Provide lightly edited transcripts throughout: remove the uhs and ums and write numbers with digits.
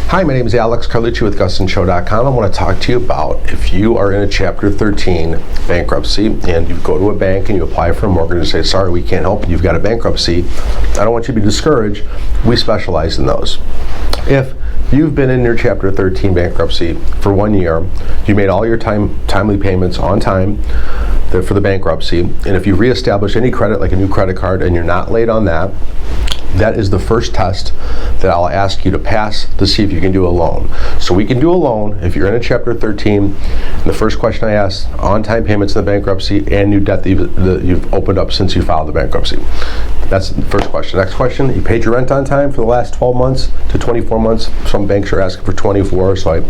Hi, my name is Alex Carlucci with GusandShow.com. I want to talk to you about if you are in a Chapter 13 bankruptcy and you go to a bank and you apply for a mortgage and say, sorry, we can't help you, you've got a bankruptcy. I don't want you to be discouraged. We specialize in those. If you've been in your Chapter 13 bankruptcy for 1 year, you made all your timely payments on time for the bankruptcy, and if you reestablish any credit, like a new credit card, and you're not late on that, that is the first test that I'll ask you to pass to see if you can do a loan. So we can do a loan if you're in a Chapter 13. And the first question I ask, on-time payments in the bankruptcy and new debt that you've opened up since you filed the bankruptcy. That's the first question. Next question, you paid your rent on time for the last 12 months to 24 months. Some banks are asking for 24, so I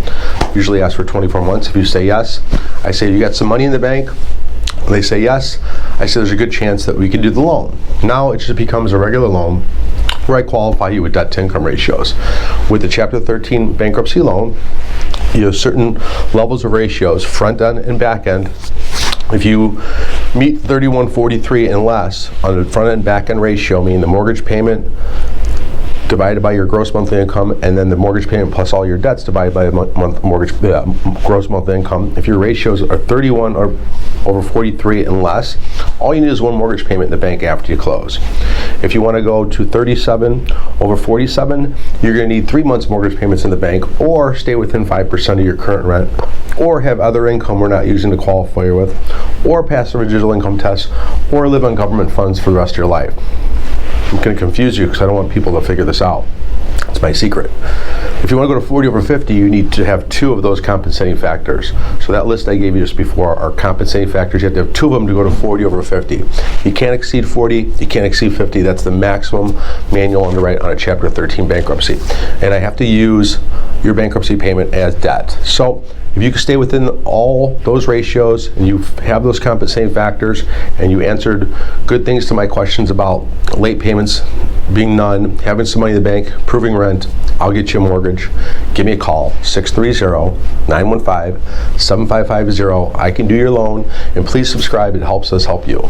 usually ask for 24 months. If you say yes, I say, you got some money in the bank? They say yes. I say there's a good chance that we can do the loan. Now it just becomes a regular loan where I qualify you with debt to income ratios. With the Chapter 13 bankruptcy loan, you have certain levels of ratios, front end and back end. If you meet 3143 and less on the front end back end ratio, meaning the mortgage payment divided by your gross monthly income, and then the mortgage payment plus all your debts divided by the gross monthly income. If your ratios are 31 or over 43 and less, all you need is one mortgage payment in the bank after you close. If you want to go to 37 over 47, you're going to need 3 months mortgage payments in the bank, or stay within 5% of your current rent, or have other income we're not using to qualify you with, or pass the residual income test, or live on government funds for the rest of your life. I'm going to confuse you because I don't want people to figure this out. It's my secret. If you want to go to 40 over 50, you need to have 2 of those compensating factors. So that list I gave you just before are compensating factors. You have to have 2 of them to go to 40 over 50. You can't exceed 40, you can't exceed 50. That's the maximum manual underwrite on a Chapter 13 bankruptcy. And I have to use your bankruptcy payment as debt. So if you can stay within all those ratios and you have those compensating factors and you answered good things to my questions about late payments being none, having some money in the bank, proving rent, I'll get you a mortgage. Give me a call, 630-915-7550. I can do your loan, and please subscribe. It helps us help you.